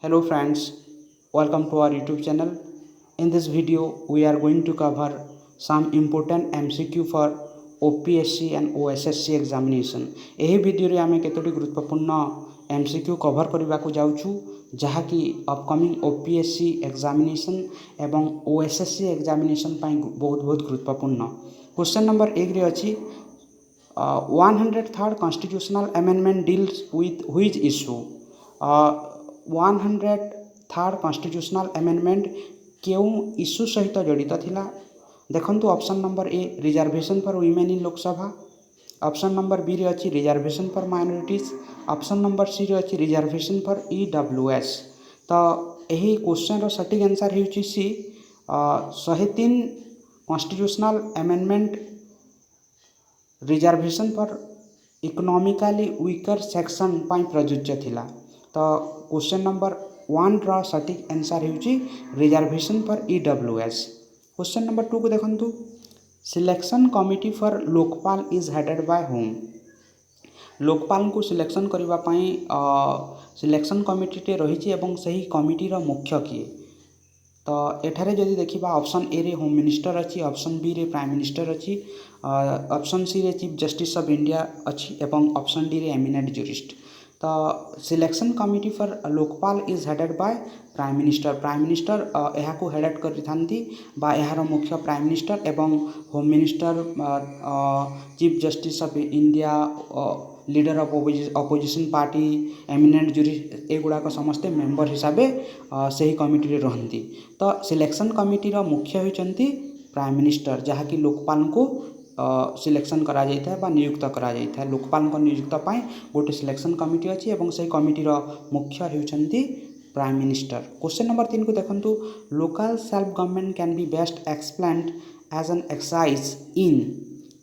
Hello friends, welcome to our YouTube channel. In this video, we are going to cover some important MCQ for OPSC and OSSC examination. ଏହି ଭିଡ଼ିଓରେ ଆମେ କେତୋଟି ଗୁରୁତ୍ୱପୂର୍ଣ୍ଣ MCQ cover କରିବାକୁ ଯାଉଛୁ ଯାହାକି upcoming OPSC examination ଏବଂ OSSC examination ପାଇଁ ବହୁତ ଗୁରୁତ୍ୱପୂର୍ଣ୍ଣ। କ୍ୱେଶ୍ଚନ୍ ନମ୍ବର 1 ରେ ଅଛି 103rd constitutional amendment deals with which issue? 103rd constitutional amendment केउं इश्यू सहित जड़ित थिला? देखंतु option number A reservation for women in Lok Sabha, option number B रे अछि reservation for minorities, option number C रे अछि रिजर्वेशन फॉर ईडब्ल्यूएस। तो यही क्वेश्चन रो सटीक आंसर हेउछि C 103 constitutional amendment reservation for economically weaker section पाई प्रযোज्य थिला। तो क्वेश्चन नंबर 1 रा सटीक आंसर हेउछि reservation for EWS. Question number 2 को देखंतु selection committee for Lokpal is headed by whom? Lokpal को सिलेक्शन करबा पई सिलेक्शन कमिटी टे रहिछि एवं सही कमिटी रो मुख्य किए? तो एठारे जदि देखिबा ऑप्शन ए रे होम मिनिस्टर अछि, ऑप्शन बी रे प्राइम मिनिस्टर अछि, ऑप्शन सी रे चीफ जस्टिस ऑफ इंडिया अछि एवं ऑप्शन डी रे एमिनेंट ज्यूरिस्ट। तो selection committee for Lokpal is headed by prime minister. Prime minister यहाँ को हेडेड करिथांती बा यार मुख्य प्राइम मिनिस्टर एवं home minister chief justice of India leader of opposition party eminent jurist एगुड़ाक समस्ते मेंबर हिसाब से ही कमिटी रे रहंती। तो सिलेक्शन कमिटी रो मुख्य होइचंती प्राइम मिनिस्टर जहाँकि लोकपाल को सिलेक्शन करा जाइथा बा नियुक्त करा जाइथा। लोकपाल को नियुक्त पाई गोटे सिलेक्शन कमिटी अछि एवं सही कमिटी रो मुख्य होइचंती प्राइम मिनिस्टर। क्वेश्चन नंबर 3 को देखंतु local self government can be best explained as an exercise in?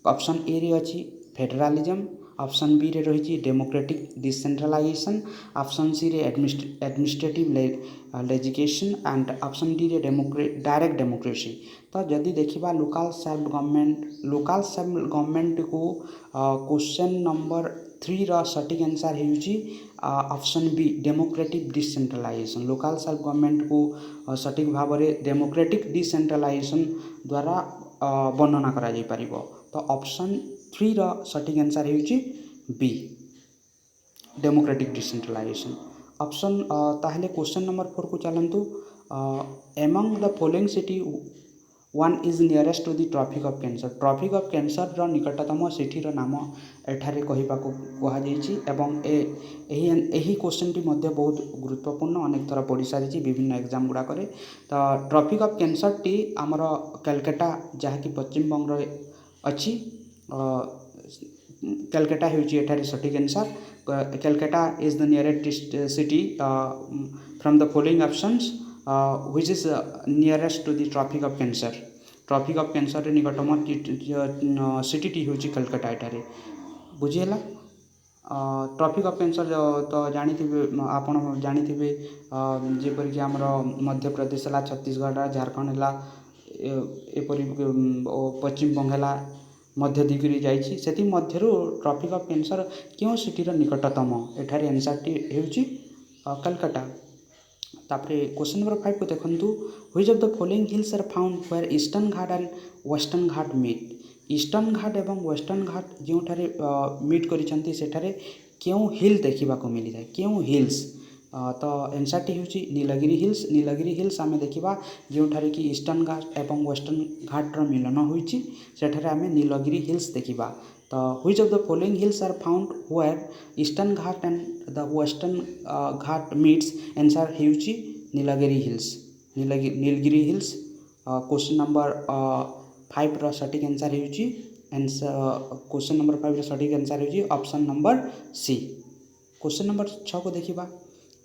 Option A रे अछि फेडरलिज्म, ऑप्शन बी रे रही डेमोक्रेटिक डिसेंट्रलाइजेशन, ऑप्शन सी रे administrative legislation and option D रे डायरेक्ट डेमोक्रेसी। तो जदि देखिबा लोकल सेल्फ गवर्नमेंट को क्वेश्चन नंबर 3 रा सटीक आंसर हेउछि option B democratic decentralisation. Local self government को सटीक भाव में डेमोक्रेटिक डिसेंट्रलाइजेशन द्वारा वर्णना करा जाय परिबो। तो ऑप्शन 3 रा सटीक आंसर हेउछि बी डेमोक्रेटिक डिसेंट्रलाइजेशन। ऑप्शन ताहले क्वेश्चन नंबर 4 को चलंतु among the following city one is nearest to the tropic of cancer? Tropic of cancer रो निकटतम सिटी रो नाम एठारे कहिबाको कहा जायछि एवं एही क्वेश्चन टी मध्ये बहुत गुरुत्वपूर्ण अनेक थर पढ़ी सारिछि विभिन्न एग्जाम गुडा करे। तो ट्रॉपिक ऑफ कैंसर टी हमर कलकत्ता जहाँकि पश्चिम बंग रो अछि। कलकत्ता हेउछि एठारे सटीक answer. Calcutta is the nearest city from the following options which is nearest to the tropic of cancer? Tropic of cancer निकटम सिटी टी होची कलकत्ता एठारे बुझीला। ट्रॉपिक ऑफ कैंसर तो जानिथिबे आपण जानिथिबे जेपरि कि हमर मध्य प्रदेश ला, छत्तीसगढ़, झारखंड ला, एपरि पश्चिम बंगाल मध्य दिगरी जाइछि। सेति मध्यरु ट्रॉपिक ऑफ कैंसर क्यों सिटी रो निकटतम एठारे आंसर टी हेउछि कलकत्ता। तापरे क्वेश्चन नंबर 5 को देखंतु which of the following hills are found where Eastern Ghat and Western Ghat meet? Eastern Ghat एवं वेस्टर्न घाट जोठारे मीट करिसंती सेठारे केउ हिल देखिबा को मिली जाय? केउ हिल्स? तो आंसर टी होची नीलगिरी हिल्स। नीलगिरी हिल्स आमे देखिबा जोठारे कि ईस्टर्न घाट एवं वेस्टर्न घाट रो मिलन होईची सेठारे आमे नीलगिरी हिल्स देखिबा। तो which of the following hills are found where Eastern Ghat and the Western Ghat meets? Answer हेउची Nilgiri hills. Nilgiri hills. Question number 5 रो सटीक आंसर हेउची क्वेश्चन नंबर 5 रो सटीक आंसर हेउची option number C. Question number 6 को देखिबा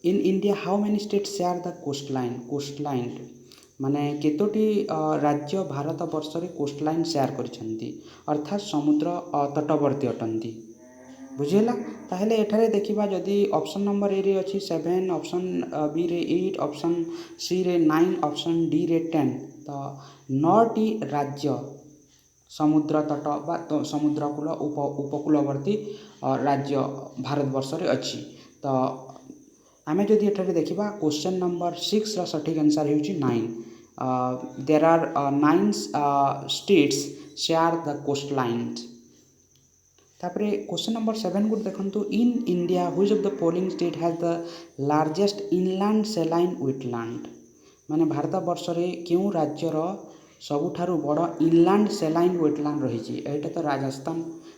in India how many states share the coastline? Coastline माने केतोटी राज्य भारत वर्ष रे कोस्टलाइन शेयर करिसंती अर्थात समुद्र तटवर्ती अटंती बुझेला। ताहले एठारे देखिबा जदि ऑप्शन नंबर ए रे अछि 7, ऑप्शन बी रे 8, ऑप्शन सी रे 9, ऑप्शन डी रे 10। तो 9 टी राज्य समुद्र तट बा समुद्रकूल उपकूलवर्ती राज्य भारत वर्ष रे अछि। तो आमे जदि एठारे देखिबा क्वेश्चन नंबर 6 रा सठिक आंसर हेउची 9। There are 9 states share the coastlines. तापरे क्वेश्चन नंबर 7 को देखंतु in India which of the following state has the largest inland saline wetland. माने भारत वर्ष रे केउ राज्यर सबुठारु बड़ इनलैंड सैलाइन वेटलैंड रही। एटा तो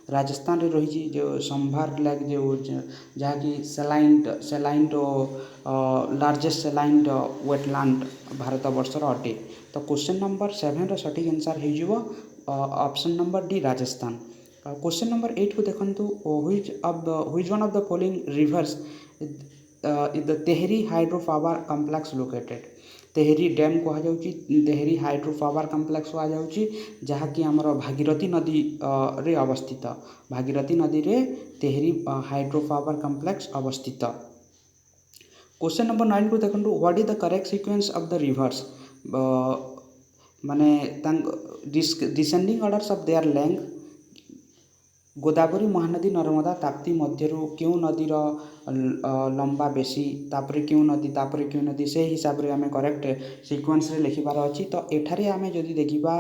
राजस्थान रे रही जो संभार लेक जो जहाँकि saline largest saline wetland Bharat वर्षर अटे। तो क्वेश्चन नंबर 7 सठिक आंसर हो option number D Rajasthan. Question number 8 को देखंतु which one of the following rivers is the Tehri hydro power complex located. Tehri dam कहुच्छी तेहरी हाइड्रो पावर कॉम्प्लेक्स कहुच्छी जहाँकि आमर भागीरथी नदी रे अवस्थित। भागीरथी नदी रे तेहरी हाइड्रो पावर कॉम्प्लेक्स अवस्थित। क्वेश्चन नंबर 9 को देखो what is the correct sequence of the rivers माने descending orders of their length. Godavari Mahanadi Narmada Tapti मध्यरु क्यों नदीर लंबा बेसी तापरे क्यों नदी से हिसाब रे आमे करेक्ट सीक्वेंस रे लिखिबार अछि। तो एठारे आमे जदि देखिबा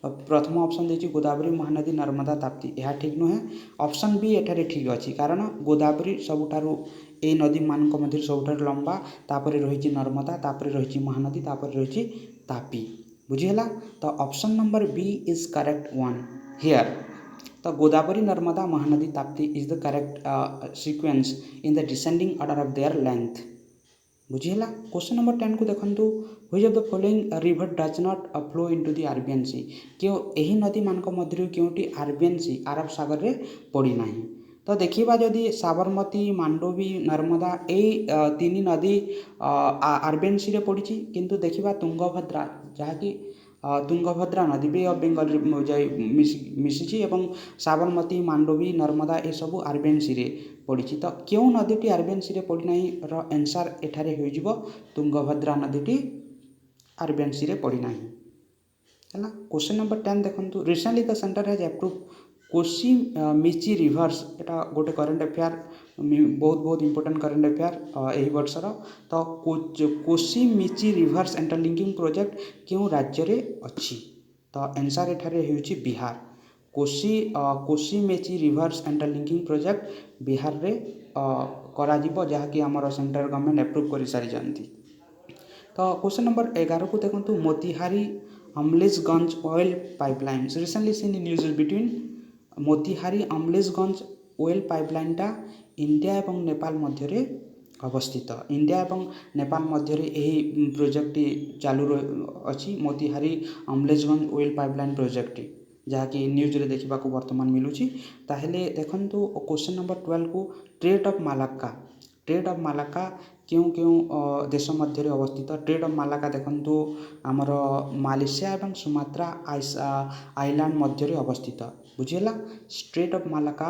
प्रथम ऑप्शन देछि गोदावरी महानदी नर्मदा ताप्ती यह ठीक नुहे। ऑप्शन बी एठारे ठीक अछि कारण गोदावरी सबुठारु ए नदी मानक मध्य सबुठारु लंबा तापरे रहिछि नर्मदा तापरे रहिछि महानदी तापरे रहिछि तापी। बुझिहेला। तो option number B is correct one here. तो Godavari Narmada Mahanadi Tapti is the correct sequence in the descending order of their length. बुझिहेला। क्वेश्चन नंबर 10 को देखंतु which of the following river does not flow into the Arabian Sea. क्यों एही नदी मानक मध्य Kyonti Arabian सी अरब सागर रे पड़ी नाही। तो देखिबा जदि साबरमती मांडोवी नर्मदा ए तीन नदी अरेबियन सी रे पड़ी किंतु देखिबा तुंगभद्रा जहाँकि तुंगभद्रा नदी बे ऑफ बेंगल जाई मिसिछि एवं साबरमती मांडोवी नर्मदा ए सबु अरेबियन सी रे पड़ी। तो क्यों नदीटी अरेबियन सी रे पड़ी नाही रो आंसर एठारे होई जिवो तुंगभद्रा नदीटी अरेबियन सी रे पड़ी नाही हैला। क्वेश्चन नंबर 10 देखंतु recently the centre has approve Kosi Mechi rivers. एटा गोटे करंट अफेयर बहुत इंपोर्टेंट करंट अफेयर एही वर्षर। तो Kosi Mechi rivers interlinking project क्यों राज्य रे अछि। तो आंसर एठारे होउछि Bihar. Kosi Mechi rivers interlinking project Bihar रे करा जिवो जहाँकि आमर सेंट्रल गवर्नमेंट अप्रूव कर सारी जानती। तो क्वेश्चन नंबर 11 को देखंतु Motihari Amlekhganj oil pipeline recently seen in news between. Motihari Amlekhganj oil pipeline टा इंडिया एवं नेपाल मध्य रे अवस्थित। इंडिया एवं नेपाल मध्य रे एही प्रोजेक्ट चालू अछि Motihari Amlekhganj oil pipeline project जहाँकि न्यूज रे देखा वर्तमान मिलूँ। ताहेले देखंतु क्वेश्चन नंबर 12 को ट्रेड ऑफ मालाक्का क्यों देश मध्य रे अवस्थित। ट्रेड ऑफ मालाक्का देखंतु आमर मालयेशिया एवं सुमात्रा आइलैंड मध्य रे अवस्थित। बुझिहेला। स्ट्रेट ऑफ मालाक्का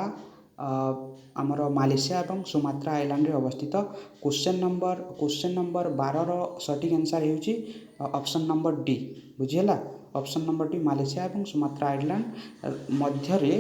आमर मालयेशिया एवं सुमात्रा आइलैंड रे अवस्थित। क्वेश्चन नंबर 12 रो सटीक आंसर हेउची ऑप्शन नंबर डी। बुझिहेला। ऑप्शन नंबर डी मालयेशिया एवं सुमात्रा आइलैंड मध्य रे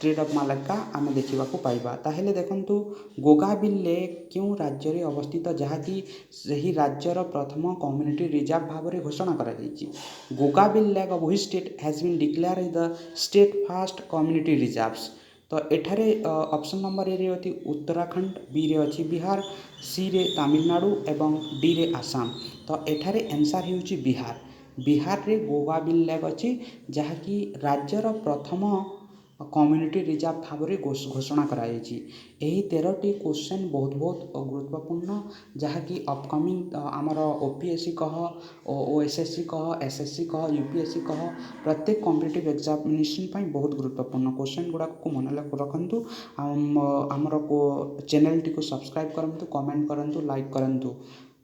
ट्रेड ऑफ मालाक्का आम देखा पाइबा। ताहेले देखंतु गोगाबिल लेक क्यों राज्य रे अवस्थित जहाँकि सही राज्यर प्रथम कम्युनिटी रिजर्व भाव में घोषणा करा जायछि। Gogabeel lake of which state has been declare as the state first community reserves. तो एठारे ऑप्शन नंबर ए रे अछि उत्तराखंड, बी रे अछि बिहार, सी रे तमिलनाडु एवं डी रे आसाम। तो एठारे आंसर हेउछि बिहार। बिहार रे गोगाबिल लेक अछि जहाँकि राज्यर प्रथम कम्युनिटी रिजर्व भाव में घोषणा करा जायछि। एही 13टी क्वेश्चन बहुत गुरुत्वपूर्ण जहाँकि अपकमिंग आमर ओपीएससी कह ओएसएससी कह एसएससी कह यूपीएससी कह प्रत्येक कॉम्पिटिटिव एग्जामिनेशन बहुत गुरुत्वपूर्ण क्वेश्चन गुड़ा को मन रखंतु। आमर चैनल टी को सब्सक्राइब करंतु, कमेंट करंतु, लाइक करंतु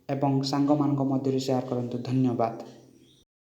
एवं सांग मानक मध्य शेयर करंतु। धन्यवाद।